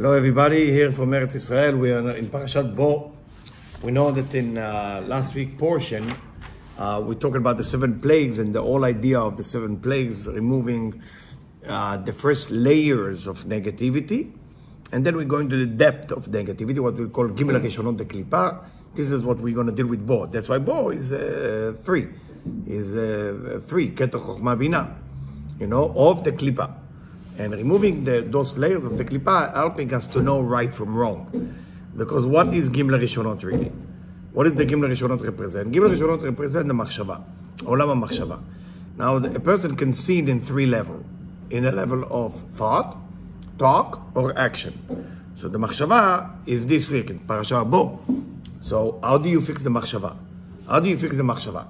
Hello everybody, here from Eretz Israel. We are in Parashat Bo. We know that in last week portion, we're talking about the 7 plagues and the whole idea of the 7 plagues, removing the first layers of negativity. And then we're going to the depth of negativity, what we call Gimel Rishonot de Klipa. This is what we're going to deal with Bo. That's why Bo is 3. Is 3, Keter Chochma Bina, of the Klipa. And removing those layers of the Klipa, helping us to know right from wrong. Because what is Gimel Rishonot really? What does the Gimel Rishonot represent? Gimel Rishonot represent the Machshava, Olam HaMachshava. Now, a person can see it in 3 levels. In a level of thought, talk, or action. So the Machshava is this week in Parashat Bo. So how do you fix the Machshava? How do you fix the Machshava?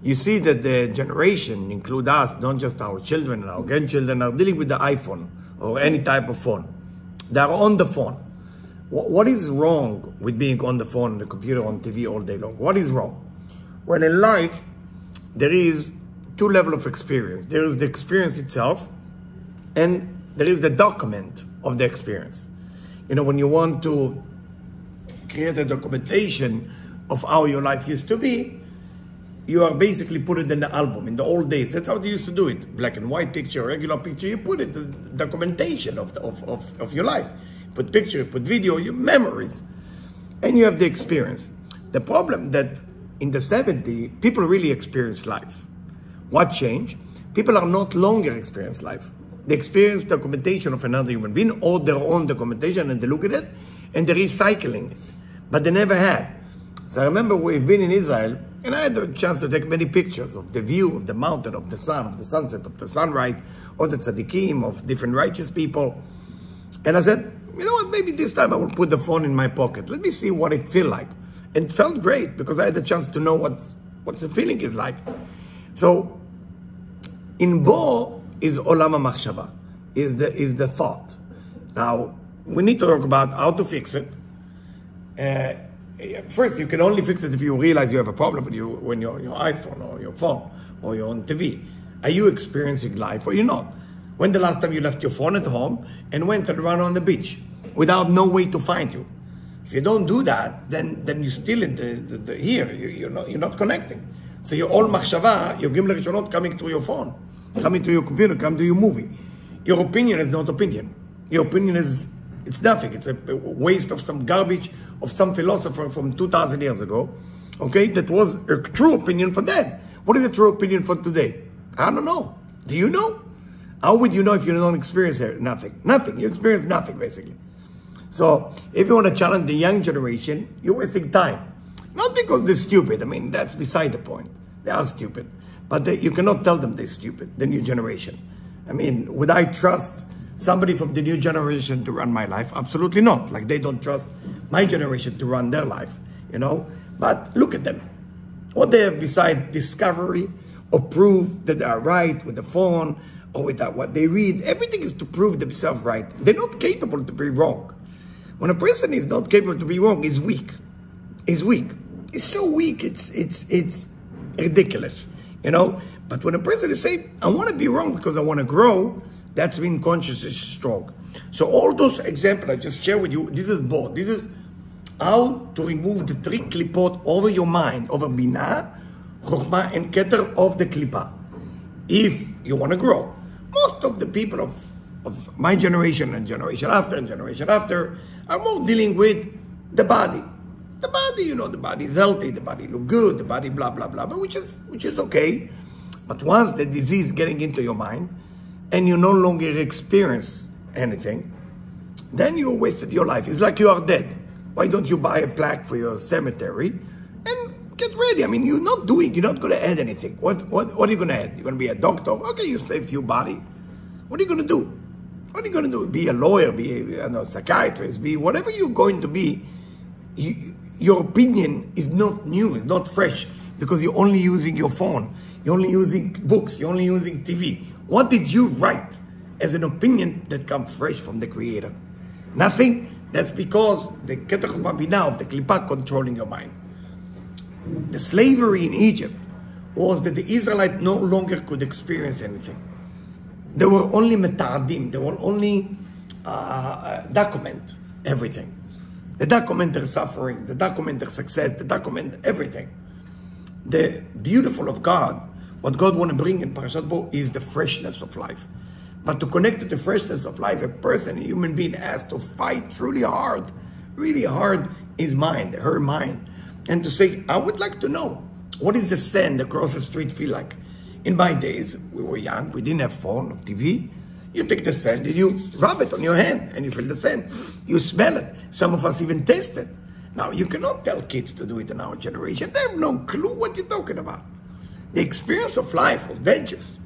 You see that the generation, include us, not just our children and our grandchildren, are dealing with the iPhone or any type of phone. They are on the phone. What is wrong with being on the phone, on the computer, on TV all day long? What is wrong? When in life, there is 2 levels of experience. There is the experience itself, and there is the document of the experience. When you want to create a documentation of how your life used to be, you are basically put it in the album. In the old days, that's how they used to do it. Black and white picture, regular picture, you put it, the documentation of your life. Put picture, you put video, your memories. And you have the experience. The problem that in the 70s, people really experience life. What changed? People are not longer experience life. They experience documentation of another human being or their own documentation, and they look at it and they're recycling it. But they never had. So I remember we've been in Israel, and I had the chance to take many pictures of the view of the mountain, of the sun, of the sunset, of the sunrise, of the tzaddikim, of different righteous people. And I said, you know what, maybe this time I will put the phone in my pocket. Let me see what it feels like. And it felt great because I had the chance to know what the feeling is like. So in Bo is Olam HaMachshava, is the thought. Now, we need to talk about how to fix it. First, you can only fix it if you realize you have a problem with when your iPhone or your phone or you're on TV. Are you experiencing life or you're not? When the last time you left your phone at home and went and ran on the beach without no way to find you? If you don't do that, then you're still in the here. You're not connecting. So your all machshava, your Gimel Rishonot coming to your phone, coming to your computer, coming to your movie. Your opinion is not opinion. Your opinion it's nothing. It's a waste of some garbage of some philosopher from 2,000 years ago. Okay, that was a true opinion for then. What is a true opinion for today? I don't know. Do you know? How would you know if you don't experience it? Nothing. Nothing. You experience nothing, basically. So, if you want to challenge the young generation, you're wasting time. Not because they're stupid. I mean, that's beside the point. They are stupid. But you cannot tell them they're stupid, the new generation. I mean, would I trust somebody from the new generation to run my life? Absolutely not. Like they don't trust my generation to run their life, But look at them. What they have beside discovery or prove that they are right with the phone or with what they read, everything is to prove themselves right. They're not capable to be wrong. When a person is not capable to be wrong, he's weak. He's weak. He's so weak, it's ridiculous, But when a person is saying, I want to be wrong because I want to grow, that's when conscious is strong. So all those examples I just shared with you, this is Bo. This is how to remove the 3 klipot over your mind, over Binah, Chochmah, and Keter of the Klipa. If you want to grow. Most of the people of my generation and generation after are more dealing with the body. The body, the body is healthy, the body look good, the body blah, blah, blah, which is okay. But once the disease getting into your mind, and you no longer experience anything, then you wasted your life. It's like you are dead. Why don't you buy a plaque for your cemetery and get ready? I mean, you're not going to add anything. What are you going to add? You're going to be a doctor? Okay, you save your body. What are you going to do? What are you going to do? Be a lawyer, be a psychiatrist, be whatever you're going to be. Your opinion is not new, it's not fresh, because you're only using your phone. You're only using books. You're only using TV. What did you write as an opinion that comes fresh from the Creator? Nothing. That's because the Keter Chochmah Binah of the Klipa controlling your mind. The slavery in Egypt was that the Israelites no longer could experience anything. They were only meta'adim. They were only document everything. They document their suffering, they document their success, they document everything. The beautiful of God, what God want to bring in Parashat Bo is the freshness of life. But to connect to the freshness of life, a person, a human being has to fight truly hard, really hard, his mind, her mind. And to say, I would like to know, what is the sand across the street feel like? In my days, we were young, we didn't have phone or TV. You take the sand and you rub it on your hand and you feel the sand. You smell it. Some of us even taste it. Now, you cannot tell kids to do it in our generation. They have no clue what you're talking about. The experience of life was dangerous.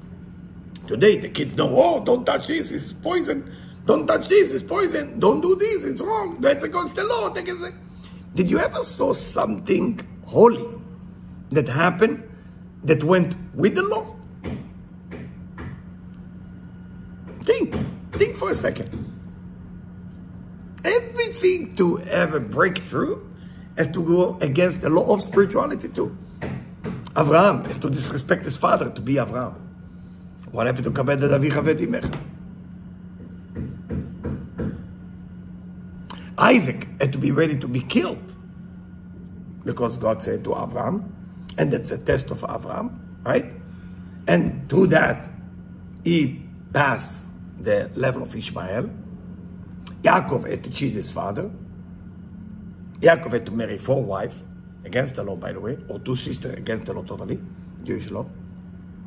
Today, the kids know, oh, don't touch this, it's poison. Don't touch this, it's poison. Don't do this, it's wrong. That's against the law. Did you ever saw something holy that happened that went with the law? Think for a second. Everything to ever break through has to go against the law of spirituality too. Abraham has to disrespect his father to be Abraham. What happened to Kabbalah Avicha v'et Imecha? Isaac had to be ready to be killed because God said to Abraham, and that's a test of Abraham, right? And through that, he passed the level of Ishmael. Yaakov had to cheat his father. Yaakov had to marry 4 wives, against the law, by the way, or 2 sisters against the law totally, Jewish law.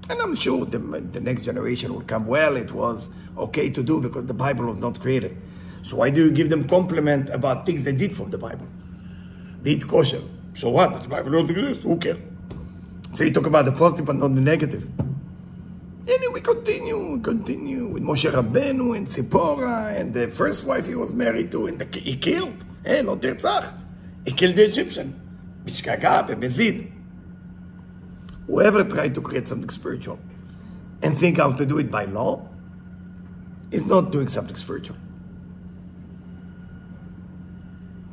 And I'm sure the next generation will come, well, it was okay to do because the Bible was not created. So why do you give them compliment about things they did from the Bible? They eat kosher. So what? But the Bible don't exist. Who cares? So you talk about the positive but not the negative. And we continue with Moshe Rabbeinu and Zipporah and the first wife he was married to, and he killed. Lo tirtzach. He killed the Egyptian. Bishkaga, Bemezid. Whoever tried to create something spiritual and think how to do it by law is not doing something spiritual.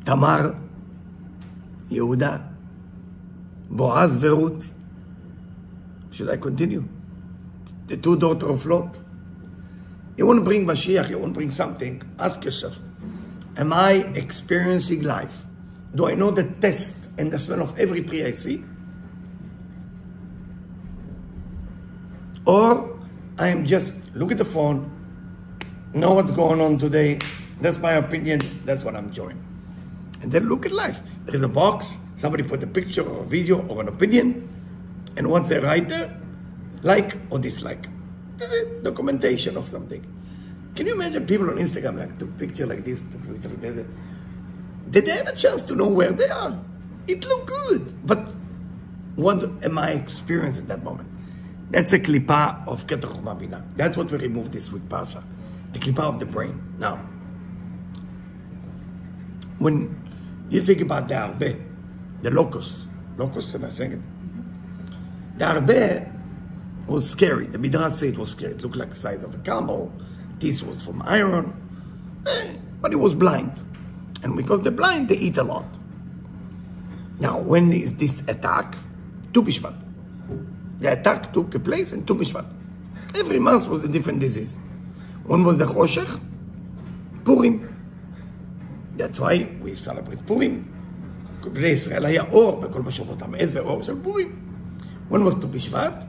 Tamar, Yehuda, Boaz, Verut. Should I continue? The 2 daughters of Lot. You want to bring Mashiach, you want to bring something, ask yourself, am I experiencing life? Do I know the taste and the smell of every tree I see? Or I am just, look at the phone, know what's going on today, that's my opinion, that's what I'm enjoying. And then look at life. There is a box, somebody put a picture or a video or an opinion, and once they write there, like or dislike. This is documentation of something. Can you imagine people on Instagram like took picture like this, did they have a chance to know where they are? It looked good, but what am I experiencing at that moment? That's a klipa of Keter Chokmah Bina. That's what we removed this week, Pasha. The klipa of the brain. Now, when you think about the arbe, the locust, am I saying it? The arbe was scary. The Midrash said it was scary. It looked like the size of a camel. This was from iron. But it was blind. And because they're blind, they eat a lot. Now, when is this attack? Tu B'Shvat. The attack took place in Tu B'Shvat. Every month was a different disease. One was the Choshech, Purim. That's why we celebrate Purim. בני ישראל היה אור בכל מה שבותם. איזה אור של פורים. One was Tu B'Shvat.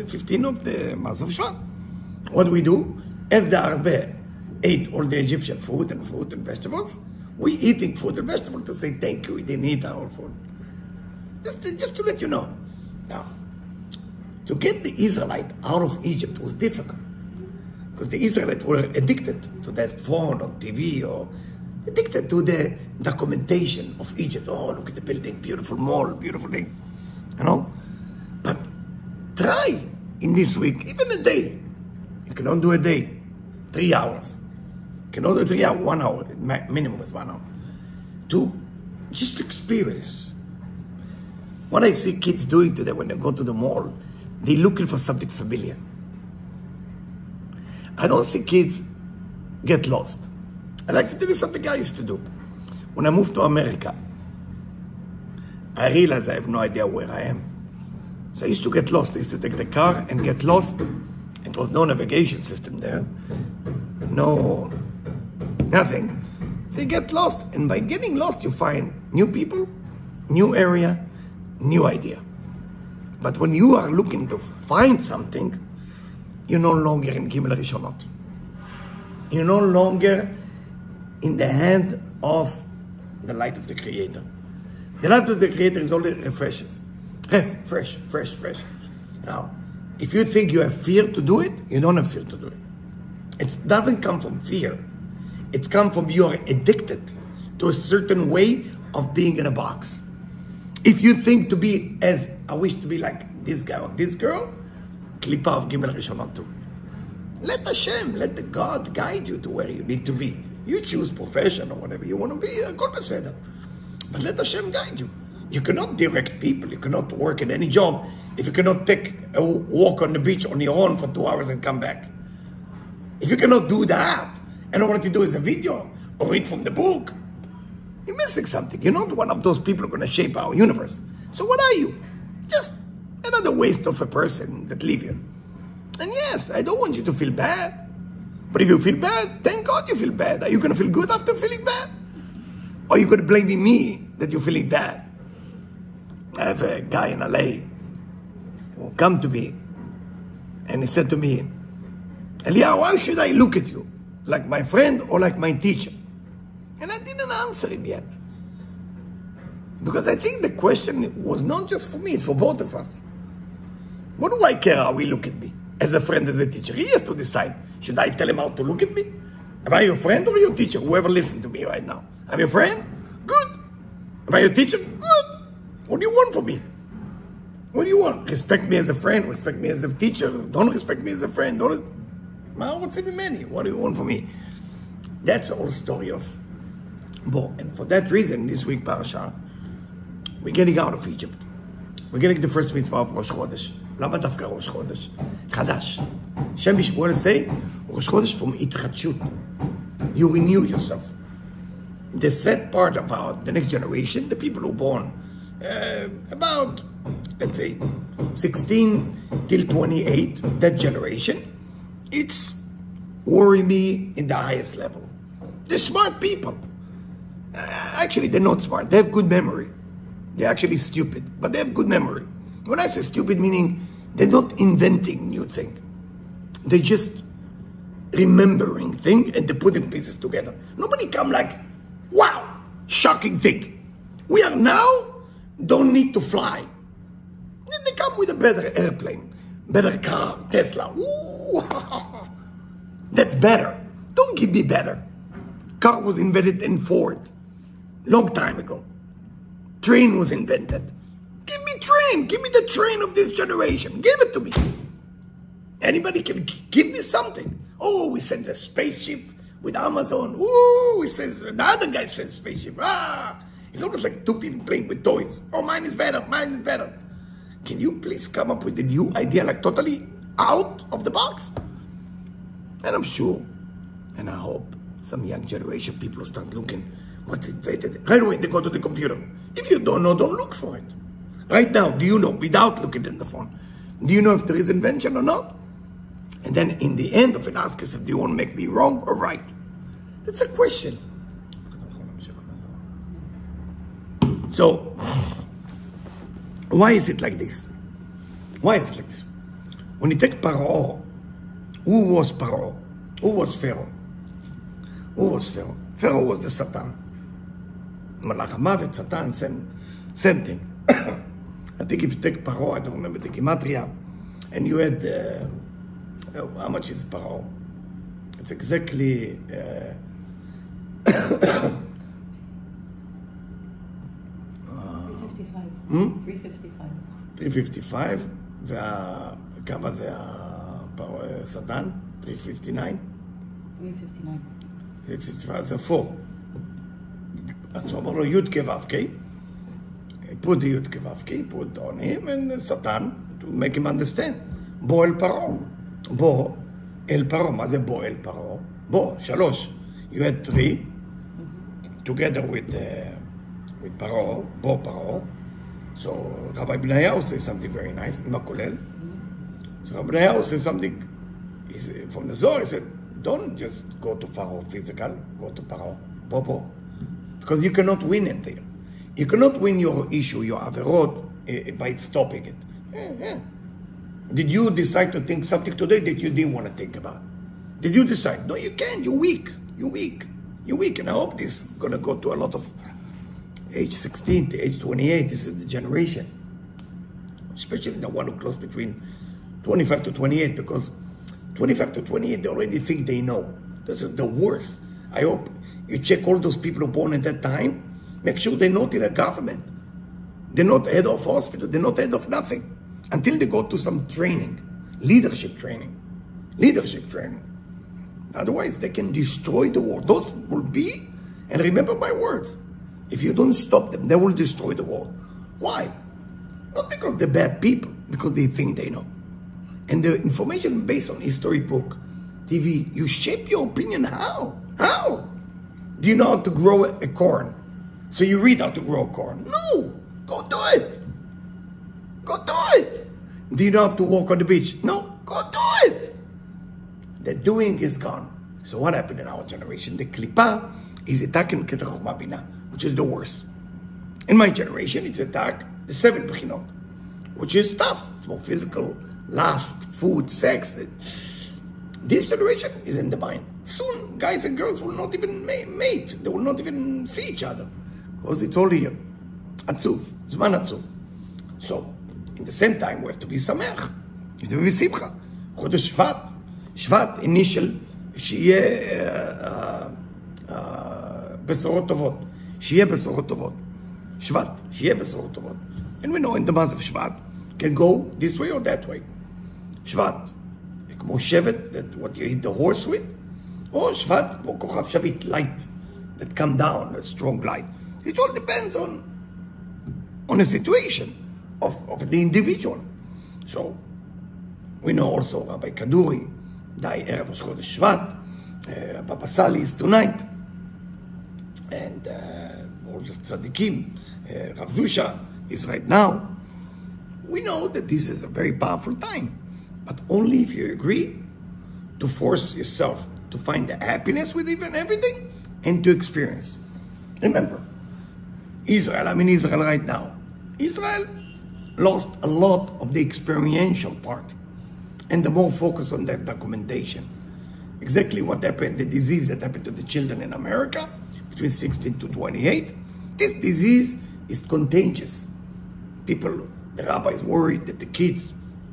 15 of the month of Shvat. What do we do? As the Arbe ate all the Egyptian food and fruit and vegetables, we eating food and vegetables to say thank you, we didn't eat our food. Just to let you know. Now, to get the Israelite out of Egypt was difficult. Because the Israelites were addicted to that phone or TV or addicted to the documentation of Egypt. Oh, look at the building, beautiful mall, beautiful thing. You know? But try in this week, even a day. You cannot do a day, 3 hours. You cannot do 3 hours, 1 hour. Minimum is 1 hour. To just experience. What I see kids doing today when they go to the mall, they're looking for something familiar. I don't see kids get lost. I like to tell you something I used to do. When I moved to America, I realized I have no idea where I am. So I used to get lost. I used to take the car and get lost It was no navigation system there. No, nothing. So you get lost. And by getting lost, you find new people, new area, new idea. But when you are looking to find something, you're no longer in Gimel Rishonot. You're no longer in the hand of the light of the Creator. The light of the Creator is only refreshes. Fresh. Now, if you think you have fear to do it, you don't have fear to do it. It doesn't come from fear. It's come from you are addicted to a certain way of being in a box. If you think to be as, I wish to be like this guy or this girl, Klipa of Gimel Rishonot too. Let Hashem, let the God guide you to where you need to be. You choose profession or whatever you want to be, God beseder. But let Hashem guide you. You cannot direct people. You cannot work in any job if you cannot take a walk on the beach on your own for 2 hours and come back. If you cannot do that, and all what you do is a video or read from the book, you're missing something. You're not one of those people who are going to shape our universe. So what are you? Just another waste of a person that live here. And yes, I don't want you to feel bad. But if you feel bad, thank God you feel bad. Are you going to feel good after feeling bad? Or are you going to blame me that you're feeling bad? I have a guy in LA who come to me and he said to me, Eliyahu, why should I look at you? Like my friend or like my teacher? And I didn't answer him yet. Because I think the question was not just for me, it's for both of us. What do I care how he look at me? As a friend, as a teacher. He has to decide. Should I tell him how to look at me? Am I your friend or your teacher? Whoever listens to me right now. I'm your friend? Good. Am I your teacher? Good. What do you want from me? What do you want? Respect me as a friend. Respect me as a teacher. Don't respect me as a friend. What's in many? What do you want from me? That's the whole story of Bo. And for that reason, this week, Parasha, we're getting out of Egypt. We're getting the first mitzvah of Rosh Chodesh. למה דווקא ראש חודש? חדש. Shem Yishmael say, Rosh Chodesh from התחדשות. You renew yourself. The sad part about the next generation, the people who are born about, let's say, 16 till 28, that generation, it's worrying me in the highest level. They're smart people. Actually, they're not smart. They have good memory. They're actually stupid, but they have good memory. When I say stupid, meaning they're not inventing new things. They're just remembering things and they put in pieces together. Nobody come like, wow, shocking thing. We are now, don't need to fly. They come with a better airplane, better car, Tesla. Ooh, that's better. Don't give me better. Car was invented in Ford, long time ago. Train was invented. Give me train. Give me the train of this generation. Give it to me. Anybody can give me something. Oh, we sent a spaceship with Amazon. Ooh, the other guy sent spaceship. It's almost like two people playing with toys. Oh, mine is better. Mine is better. Can you please come up with a new idea, like totally out of the box? And I'm sure, and I hope, some young generation people will start looking what's invented. Right away, they go to the computer. If you don't know, don't look for it. Right now, do you know, without looking at the phone, do you know if there is invention or not? And then in the end of it, ask yourself, do you want to make me wrong or right? That's a question. So, why is it like this? Why is it like this? When you take Paro, who was Paro? Who was Pharaoh? Who was Pharaoh? Pharaoh was the Satan. Malach HaMavet, Satan, same thing. I think if you take Paro, I don't remember the Gematria, and you had, how much is Paro? It's exactly, 355. וכמה זה השטן? 359? 355 זה 4. אז הוא אמר לו י' כו' K. Put the yud kevavki, put on him, and Satan, to make him understand. Bo el paro. Bo el paro. מה זה bo el paro? Bo, 3. You had 3, together with paro, bo paro. So Rabbi Eliyahu says something very nice, עם הכולל. So Rabbi Eliyahu says something From the Zohar, he said, don't just go to Pharaoh physical, go to Pharaoh Bo. Because you cannot win it there. You cannot win your issue, your averot, by stopping it. Did you decide to think something today that you didn't want to think about? Did you decide? No, you can't. You're weak. You're weak. You're weak. And I hope this is going to go to a lot of age 16 to age 28. This is the generation. Especially the one who close between 25 to 28. Because 25 to 28, they already think they know. This is the worst. I hope you check all those people who were born at that time. Make sure they're not in a government. They're not head of hospital. They're not head of nothing. Until they go to some training. Leadership training. Leadership training. Otherwise, they can destroy the world. Those will be, and remember my words, if you don't stop them, they will destroy the world. Why? Not because they're bad people, because they think they know. And the information based on history book, TV, you shape your opinion how? How? Do you know how to grow a corn? So you read how to grow corn. No! Go do it! Go do it! Do you know how to walk on the beach? No! Go do it! The doing is gone. So what happened in our generation? The klipa is attacking Keter Chokhmah Bina, which is the worst. In my generation, it's attack the 7 Bechinot, which is tough. It's more physical, lust, food, sex. This generation is in the mind. Soon, guys and girls will not even mate. They will not even see each other. Because it's all here. Atzuf. Zman atzuf. So, in the same time, we have to be samech. We have to be simcha. Chodesh Shevat. Shevat, initial, שיהיה בשורות טובות. שיהיה בשורות טובות. Shevat, שיהיה בשורות טובות. And we know in the month of Shevat, can go this way or that way. Shevat, כמו Shevat, that what you hit the horse with, or Shevat, כמו כוכב שביט, light, that come down, a strong light. It all depends on a situation of the individual. So, we know also Rabbi Kaduri, died Erev Rosh Chodesh Shevat, Baba Sali is tonight, and all the tzaddikim, Rav Zusha is right now. We know that this is a very powerful time, but only if you agree to force yourself to find the happiness with even everything and to experience. Remember, Israel, I'm in Israel right now. Israel lost a lot of the experiential part and the more focus on that documentation. Exactly what happened, the disease that happened to the children in America between 16 to 28. This disease is contagious. People, the rabbi is worried that the kids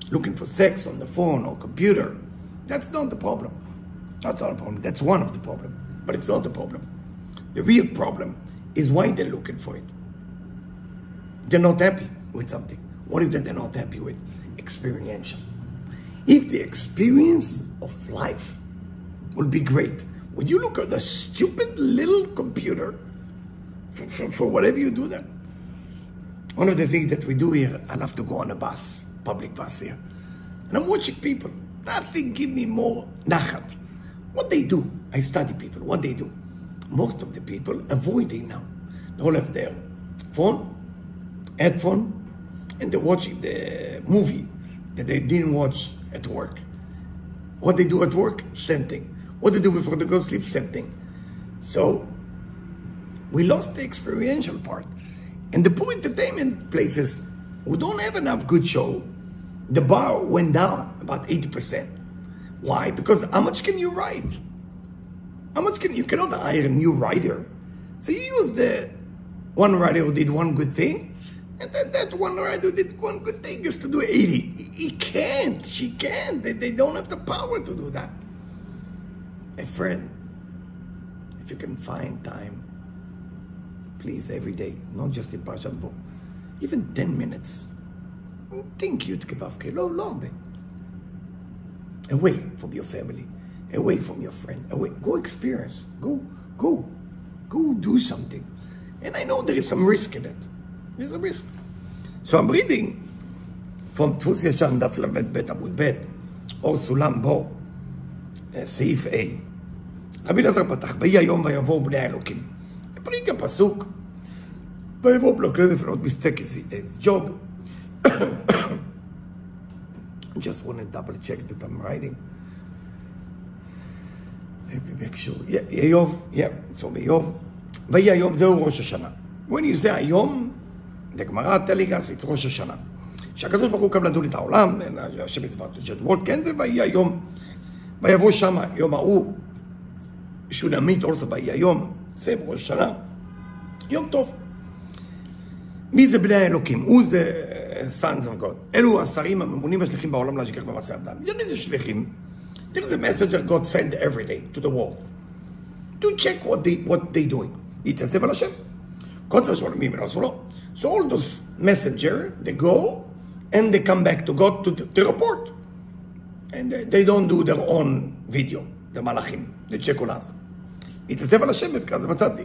looking for sex on the phone or computer. That's not the problem. That's not a problem. That's one of the problems, but it's not the problem. The real problem is why they're looking for it. They're not happy with something. What is that they're not happy with? Experiential. If the experience of life will be great, when you look at the stupid little computer for whatever you do there. One of the things that we do here, I love to go on a bus, public bus here. And I'm watching people. Nothing give me more nachat. What they do, I study people, what they do. Most of the people avoiding now. They all have their phone, headphone, and they're watching the movie that they didn't watch at work. What they do at work, same thing. What they do before they go to sleep, same thing. So, we lost the experiential part. And the poor entertainment places who don't have enough good show, the bar went down about 80%. Why? Because how much can you write? How much can you cannot hire a new writer? So you use the one writer who did one good thing, and then that one writer who did one good thing is to do 80. He can't, she can't. They don't have the power to do that. My friend, if you can find time, please, every day, not just in Parashat Bo, even 10 minutes, think Yud Kevav Kelo long day. Away from your family, away from your friend, away. Go experience, go do something. And I know there is some risk in it. There's a risk. So I'm reading from Tfus Yashan Daf Lamed Bet Amud Bet, or Sulam Bo, סעיף A. רבי אלעזר פתח, ויהי היום ויבואו בני האלוקים. פריק הפסוק, ויבואו בני האלוקים לפנות mistake his job. I just want to double check that I'm writing. ביקשו, איוב, so באיוב, ויהי היום זהו ראש השנה. When you say היום, the Gemara telling us it's ראש השנה. שהקדוש ברוך הוא קם לדון את העולם, השם יזברת שבועות, כן זה ויהי היום, ויבוא שמה, יום ההוא, שונמית also ויהי היום, זה ראש השנה, יום טוב. מי זה בני האלוקים? הוא זה sons of God. אלו השרים הממונים והשליחים בעולם להשגיח במעשה אדם. מי זה שליחים? There is a messenger God send every day to the world to check what they doing. יתייצב על השם. כל זה שואלים מי מנסו לו. So all those messenger, they go and they come back to God to report. And they don't do their own video, the מלאכים. They check on us. יתייצב על השם בפרק הזה מצאתי.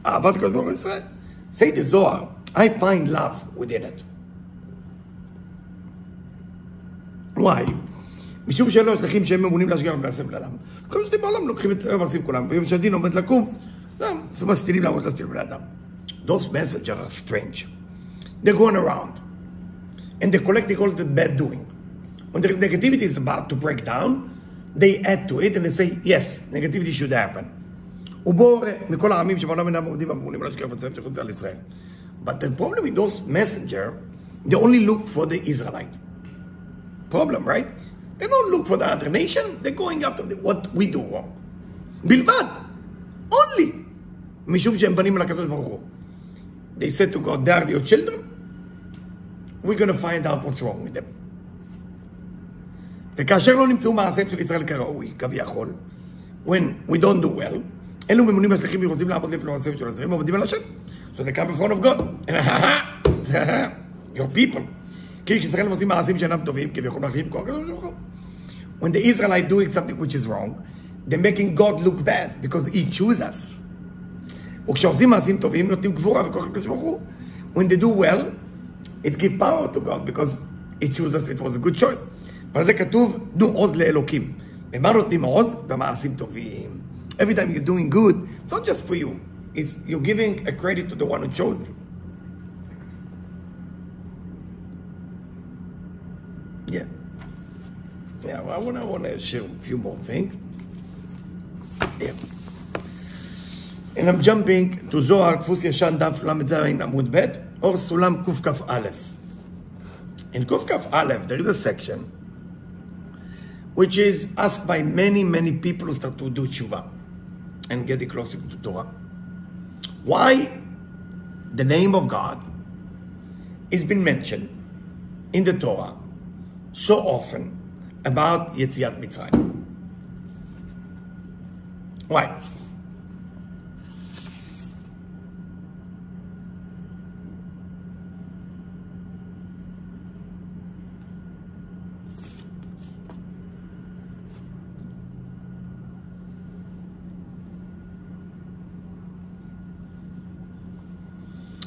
אהבת הקדוש ברוך הוא ישראל. Say the Zohar, I find love within it. Why? משום שאלו השליחים שהם ממונים להשגיח במעשה בני אדם. כל שאתם בעולם לוקחים את המעשים כולם, ביום שהדין עומד לקום, זה מסתירים לעמוד להסתיר בני אדם. Those messengers are strange. They're going around, and they're collecting all the bad doing. When the negativity is about to break down, they add to it and they say, yes, negativity should happen. ובור מכל העמים שבעולם אינם עומדים הממונים להשגיח במעשה שחוץ על ישראל. But the problem with those messengers, they only look for the Israelite. Problem, right? They don't look for the other nation. They're going after what we do wrong. בלבד. Only. משום שהם בנים לקדוש ברוך הוא. They said to God, they are your children. We're going to find out what's wrong with them. וכאשר לא נמצאו מעשיהם של ישראל כראוי, כביכול, when we don't do well, אלו ממונים השליחים ורוצים לעבוד לפני מעשיהם של ישראל, עובדים על השם. So they come in front of God. Your people. כי כשישראל עושים מעשים שאינם טובים, כביכול מחליפים כל הקדוש ברוך הוא. When the Israelites doing something which is wrong, they're making God look bad because He chooses us. וכשעושים מעשים טובים, נותנים גבורה וכוח לקדוש ברוך הוא. When they do well, it gives power to God because He chose us, it was a good choice. אבל זה כתוב, תנו עוז לאלוקים. ומה נותנים עוז? במעשים טובים. Every time you're doing good, it's not just for you. It's you're giving a credit to the one who chose you. Yeah, I want to share a few more things. Yeah. And I'm jumping to Zohar, דפוס ישן, דף ל"ז עמוד ב', אור סולם קכ"א. In קכ"א, there is a section which is asked by many people who start to do tshuva and get closer to Torah. Why the name of God has been mentioned in the Torah so often about Yetziat Mitzrayim? Why?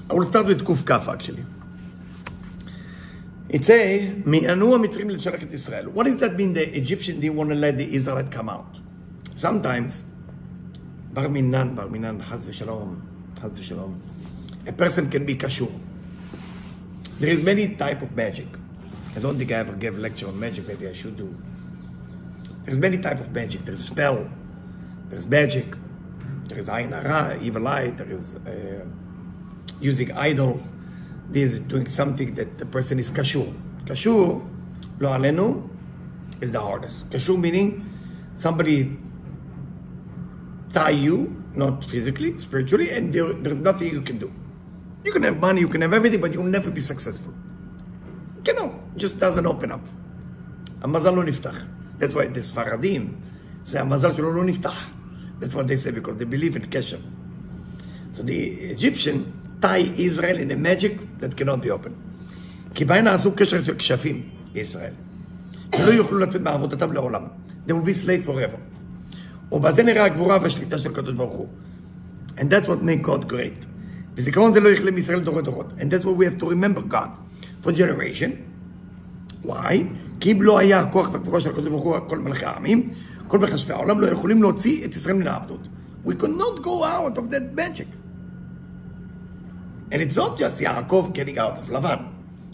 I will start with קכ"א actually. It says, "מיענו המצרים לשלח את ישראל." What does that mean? The Egyptians didn't want to let the Israelites come out. Sometimes, בר מינן, חס ושלום, a person can be kashur. There is many type of magic. I don't think I ever gave a lecture on magic. Maybe I should do. There's many type of magic. There's spell. There's magic. There is ayin hara, evil eye. There is using idols. This is doing something that the person is kashur. Kashur, lo alenu, is the hardest. Kashur meaning somebody tie you, not physically, spiritually, and there's nothing you can do. You can have money, you can have everything, but you'll never be successful. You know, just doesn't open up. המזל לא נפתח. That's why the ספרדים, זה המזל שלו לא נפתח. That's what they say, because they believe in kesher. So the Egyptian tie Israel in a magic that cannot be opened. כי בהן עשו קשר של כשפים, ישראל. ולא יוכלו לצאת מעבודתם לעולם. They will be slave forever. ובזה נראה הגבורה והשליטה של הקדוש ברוך הוא. And that's what makes God great. וזיכרון זה לא יכלה מישראל דורות דורות. And that's what we have to remember God. For generation. Why? כי אם לא היה הכוח והגבורה של הקדוש ברוך הוא, כל מלכי העמים, כל מחשבי העולם לא יכולים להוציא את ישראל מן העבדות. We could not go out of that magic. And it's not just Yaakov getting out of Lavan,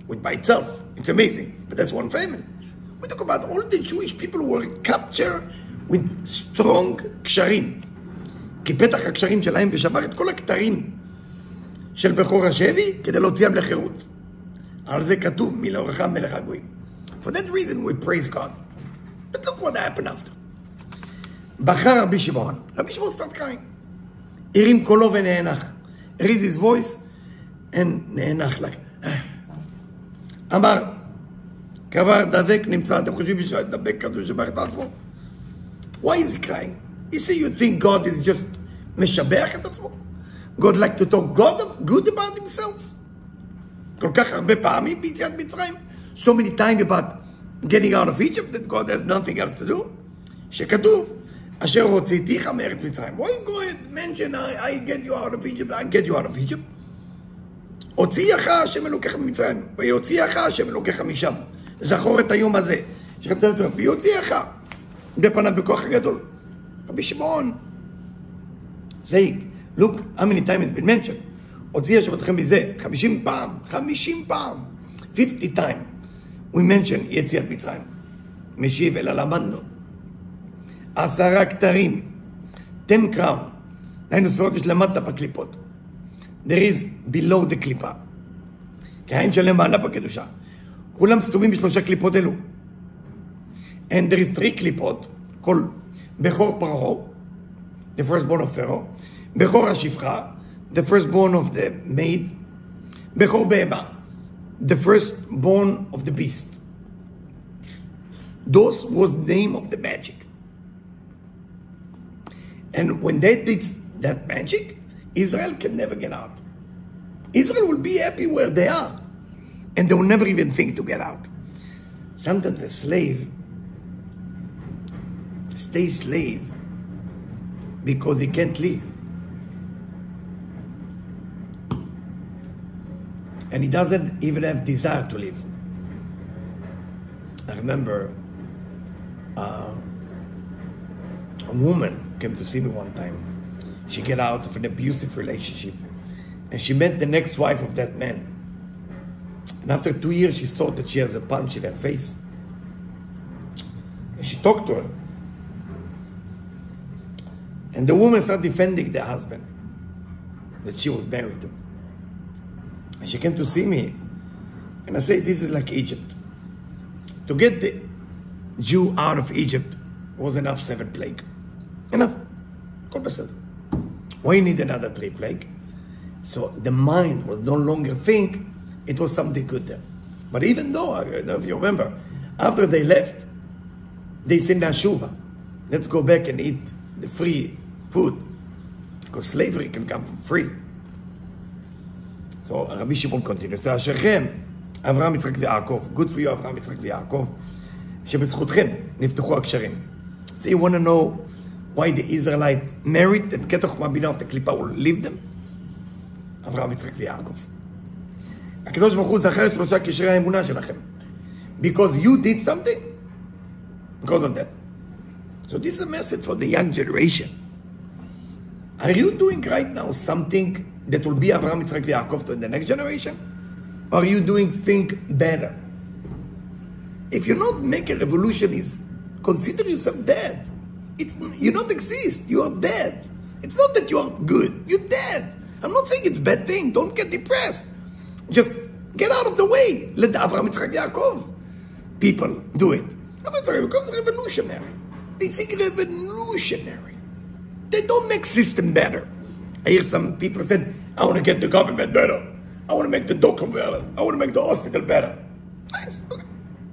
which by itself, it's amazing. But that's one family. We talk about all the Jewish people who were captured with strong קשרים. כי פתח הקשרים שלהם ושבר את כל הכתרים של בכור השבי כדי להוציאם לחירות. על זה כתוב מלאורך מלך הגויים. For that reason we praise God. But look what happened after. בחר רבי שמעון. רבי שמעון start crying. הרים קולו ונאנח. raised his voice and נאנח like. אמר, קבר דבק נמצא, אתם חושבים שהדבק כזה שבר את עצמו? Why is he crying? You say you think God is just משבח את עצמו? God like to talk good about himself? כל כך הרבה פעמים ביציאת מצרים? So many times about getting out of Egypt that God has nothing else to do? שכתוב, אשר הוצאתיך מארץ מצרים. Why you go and mention I get you out of Egypt, I get you out of Egypt? הוציאך השם אלוקיך ממצרים, ויוציאך השם אלוקיך משם. זכור את היום הזה. ויוציאך בפניו בכוח הגדול. רבי שמעון, say, look how many times it's been mentioned. הוציא השם אתכם מזה 50 פעם, 50 פעם, 50 times. We mention יציאת מצרים. משיב אלא למדנו. 10 כתרים, 10 crown. היינו ספרות יש למטה בקליפות. There is below the קליפה. כי העין שלהם מעלה בקדושה. כולם סתומים בשלושה קליפות אלו. And there is 3 קליפות, כל בכור פרעה, the firstborn of Pharaoh, בכור השפחה, the firstborn of the maid, בכור בהמה, the firstborn of the beast. Those was the name of the magic. And when they did that magic, Israel can never get out. Israel will be happy where they are. And they will never even think to get out. Sometimes a slave stays slave because he can't leave. And he doesn't even have desire to leave. I remember a woman came to see me one time. She got out of an abusive relationship and she met the next wife of that man. And after 2 years, she saw that she has a punch in her face. And she talked to her. And the woman started defending the husband that she was married to. And she came to see me. And I said, this is like Egypt. To get the Jew out of Egypt was enough 7 plagues. Enough. Why you need another 3 plagues? So the mind was no longer think it was something good there. But even though, I don't know if you remember, after they left, they said, Nashuva, let's go back and eat the free food. Because slavery can come from free. So Rabbi Shimon continues. So אשריכם, אברהם, יצחק ויעקב. Good for you, אברהם, יצחק ויעקב. שבזכותכם נפתחו הקשרים. So you want to know why the Israelite married that ketach mabina of the klipa will leave them? אברהם, יצחק ויעקב. הקדוש ברוך הוא זכר את 3 קשרי האמונה שלכם. Because you did something. Because of that. So this is a message for the young generation. Are you doing right now something that will be Avraham, Yitzchak, Yaakov to the next generation? Or are you doing things better? If you not make a revolution, consider yourself dead. You don't exist. You are dead. It's not that you are good. You're dead. I'm not saying it's a bad thing. Don't get depressed. Just get out of the way. Let the Avraham, Yitzchak, Yaakov people do it. Avraham, Yitzchak, Yaakov is revolutionary. They think revolutionary. They don't make system better. I hear some people said, I want to get the government better. I want to make the doctor better. I want to make the hospital better. Nice. Okay.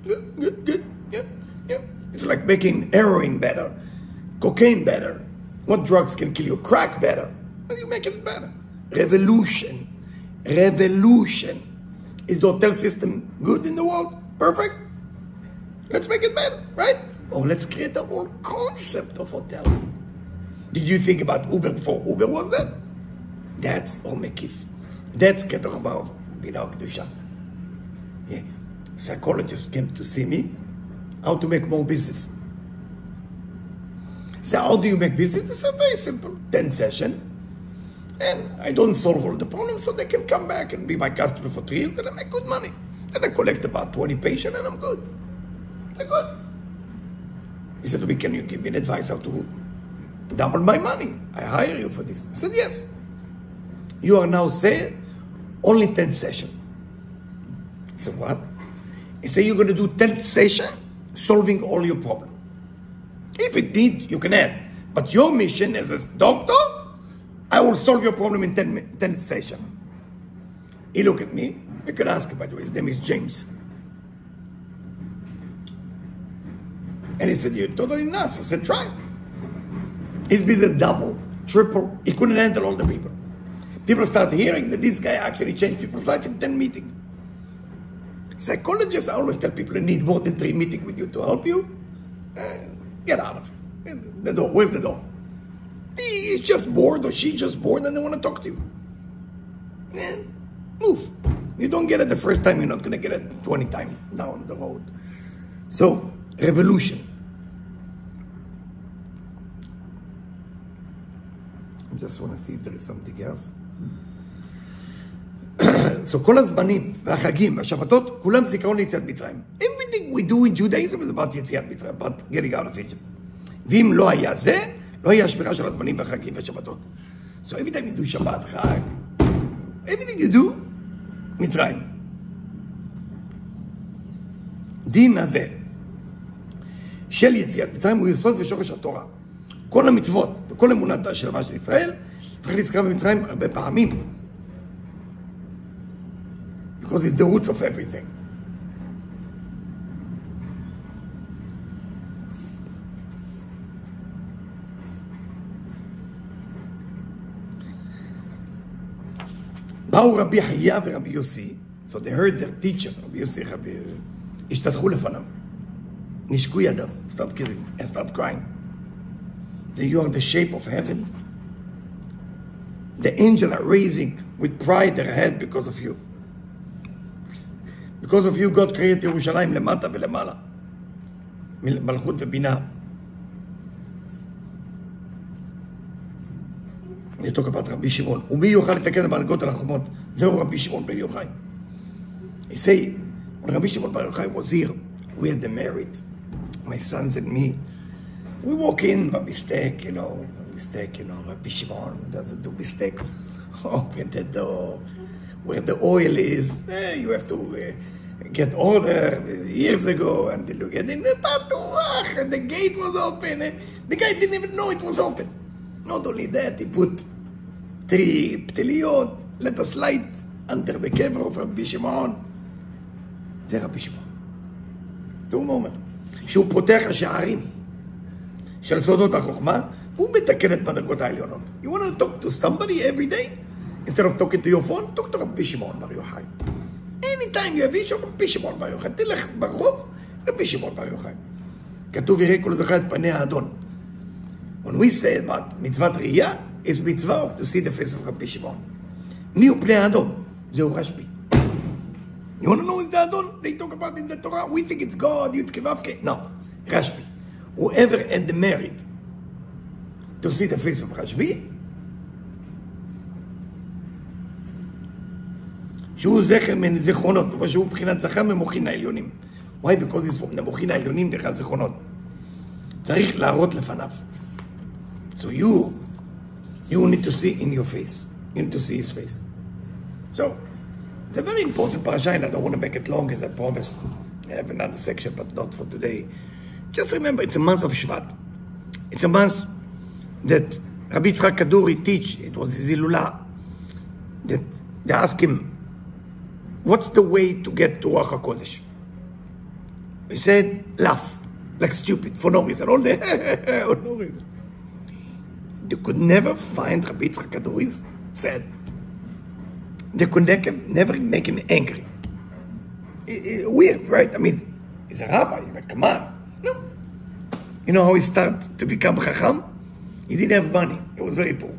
Good. Yeah. It's like making heroin better, cocaine better. What drugs can kill you? Crack better. How do you make it better? Revolution. Is the hotel system good in the world? Perfect? Let's make it better, right? Or let's create the whole concept of hotel. Did you think about Uber before Uber was there? That's Omekif. That's Ketachbav, without Kedusha. Yeah. Psychologists came to see me how to make more business. So how do you make business? It's very simple. 10 sessions. And I don't solve all the problems, so they can come back and be my customer for 3 years, and I make good money. And I collect about 20 patients, and I'm good. They're good. He said to me, can you give me an advice how to double my money? I hire you for this. I said, yes. You are now say only 10th session. I said, what? He said, you're going to do 10th session solving all your problems. If it need, you can add. But your mission as a doctor, I will solve your problem in 10th session. He looked at me. You can ask him, by the way. His name is James. And he said, you're totally nuts. I said, try. His business double, triple. He couldn't handle all the people. People start hearing that this guy actually changed people's life in 10 meetings. Psychologists, I always tell people, you need more than 3 meetings with you to help you. Get out of it. The door. Where's the door? He's just bored or she's just bored and they want to talk to you. And move. You don't get it the first time, you're not going to get it 20 times down the road. So, revolution. I just want to see if there is something else. So, כל הזמנים והחגים והשבתות, כולם זיכרון ליציאת מצרים. Everything we do in Judaism is about יציאת מצרים, about getting out of Egypt. ואם לא היה זה, לא היה השמירה של הזמנים והחגים והשבתות. So, every time you do שבת, חג, everything you do, מצרים. דין הזה של יציאת מצרים הוא יסוד ושורש התורה. כל המצוות וכל אמונת השלמה של ישראל, צריך לזכר במצרים הרבה פעמים. Because it's the roots of everything. באו רבי חיה ורבי יוסי, so they heard their teacher, רבי יוסי, השתתחו לפניו, נשקו ידיו, start kissing, and start crying. So you are the shape of heaven. The angels are raising with pride their head because of you. Because of you, God created ירושלים למטה ולמעלה. מלכות ובינה. They talk about רבי שמעון. ומי יוכל לתקן את המדרגות על החומות? זהו רבי שמעון בן יוחאי. He say, when רבי שמעון בר יוחאי was here, we had them married. My sons and me. We walk in by mistake, Rabbi Shimon doesn't do mistake. Open the door. Where the oil is, you have to get order years ago, and you get in the patuach, and the gate was open. The guy didn't even know it was open. Not only that, he put 3 ptiliot, let us light under the cover of Rabbi Shimon. זה רבי שמעון. תראו moment. שהוא פותח השערים של סודות החוכמה, והוא מתקן את מדרגות העליונות. You want to talk to somebody every day? Instead of talking to your phone, talk to רבי שמעון בר יוחאי. Anytime you have issue, רבי שמעון בר יוחאי. תלך ברחוב, רבי שמעון בר יוחאי. כתוב יראה כל זכר את פני האדון. When we say about מצוות ראייה, it's מצווה to see the face of רבי שמעון. מי הוא פני האדון? זהו רשב"י. You want to know who's the Adon? They talk about in the Torah. We think it's God, Yud Kevavke. No, Rashbi. Whoever had the merit to see the face of Rashbi, שהוא זכר מן זיכרונות, שהוא מבחינת זכר ממוחין העליונים. Why? Because it's from the מוחין העליונים דרך הזיכרונות. צריך להראות לפניו. So you need to see in your face. You need to see his face. So, it's a very important parasha, and I don't want to make it long, as I promised. I have another section, but not for today. Just remember, it's a month of Shevat. It's a month that Rabbi Yitzchak Kaduri teach. It was his Ilula. That they asked him, what's the way to get to Ruach HaKodesh? He said, laugh, like stupid, for no reason. All day, for no reason. You could never find Rabbi Yitzchak Kaduri said, they could never make him angry. Weird, right? I mean, he's a rabbi, like, come on. No. You know how he started to become Chacham? He didn't have money. He was very poor.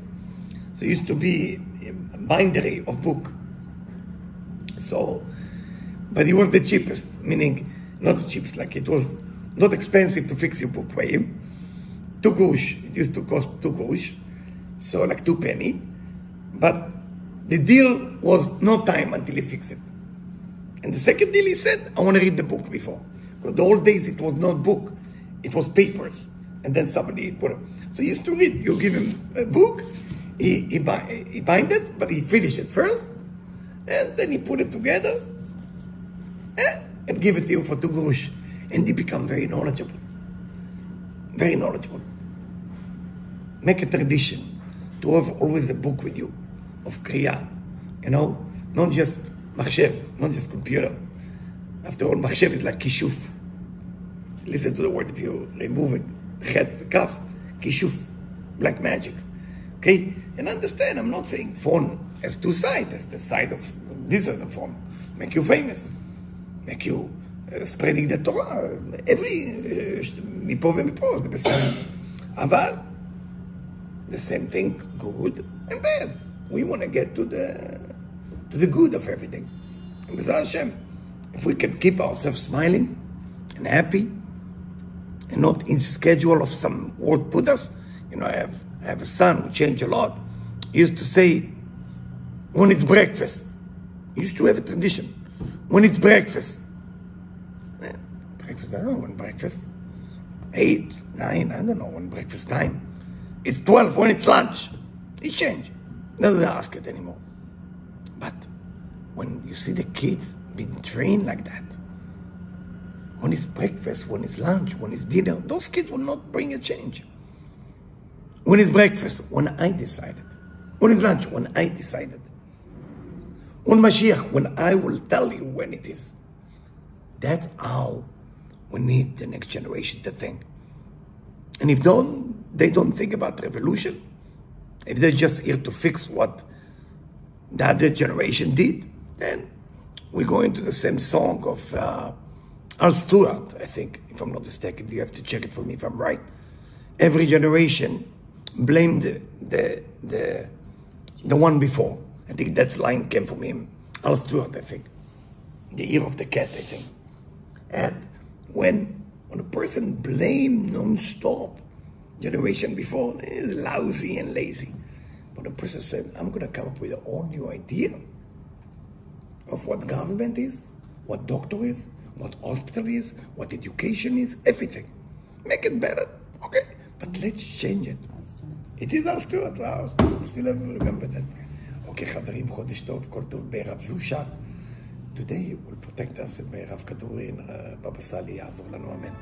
So he used to be a bindery of book. So, but he was the cheapest, meaning not the cheapest, like it was not expensive to fix your book by him. 2 grosh. It used to cost 2 grosh. So like 2 penny. But the deal was no time until he fixed it. And the second deal, he said, I want to read the book before. Because the old days, it was not book. It was papers. And then somebody put it. So he used to read. You give him a book, he bind it, but he finished it first, and then he put it together, and give it to you for 2 grosh. And he become very knowledgeable. Very knowledgeable. Make a tradition to have always a book with you of Kriya. You know, not just machshev, not just computer. After all, machshev is like kishuf. Listen to the word if you remove it. Chet, kaf, kishuf, black magic. Okay? And understand, I'm not saying phone has 2 sides. There's the side of this as a phone. Make you famous. Make you spreading the Torah. Every mipo v'mipo, the beside. Aval, the same thing, good and bad. We want to get to the good of everything. And B'ezras Hashem, if we can keep ourselves smiling and happy, and not in schedule of some world Buddhas. You know, I have a son who changed a lot. He used to say, when it's breakfast, he used to have a tradition. When it's breakfast, breakfast, I don't know when breakfast, 8, 9, I don't know when breakfast time. It's 12 when it's lunch. He changed. Doesn't ask it anymore. But when you see the kids being trained like that, when it's breakfast, when it's lunch, when it's dinner, those kids will not bring a change. When it's breakfast, when I decided. When it's lunch, when I decided. When Mashiach, when I will tell you when it is. That's how we need the next generation to think. And if they don't think about revolution, if they're just here to fix what the other generation did, then we go into the same song of Al Stewart, I think, if I'm not mistaken. You have to check it for me if I'm right. Every generation blamed the one before. I think that line came from him. Al Stewart, I think. The ear of the cat, I think. And when a person blames non-stop generation before, is lousy and lazy. But a person said, I'm going to come up with a whole new idea of what government is, what doctor is, what hospital is, what education is, everything. Make it better, okay? But let's change it. It is Al Stewart, wow, still remember that. Okay, חברים, חודש טוב, כל טוב בערב זושה. Today will protect us, בערב כדורי, בבא סאלי יעזור לנו, אמן.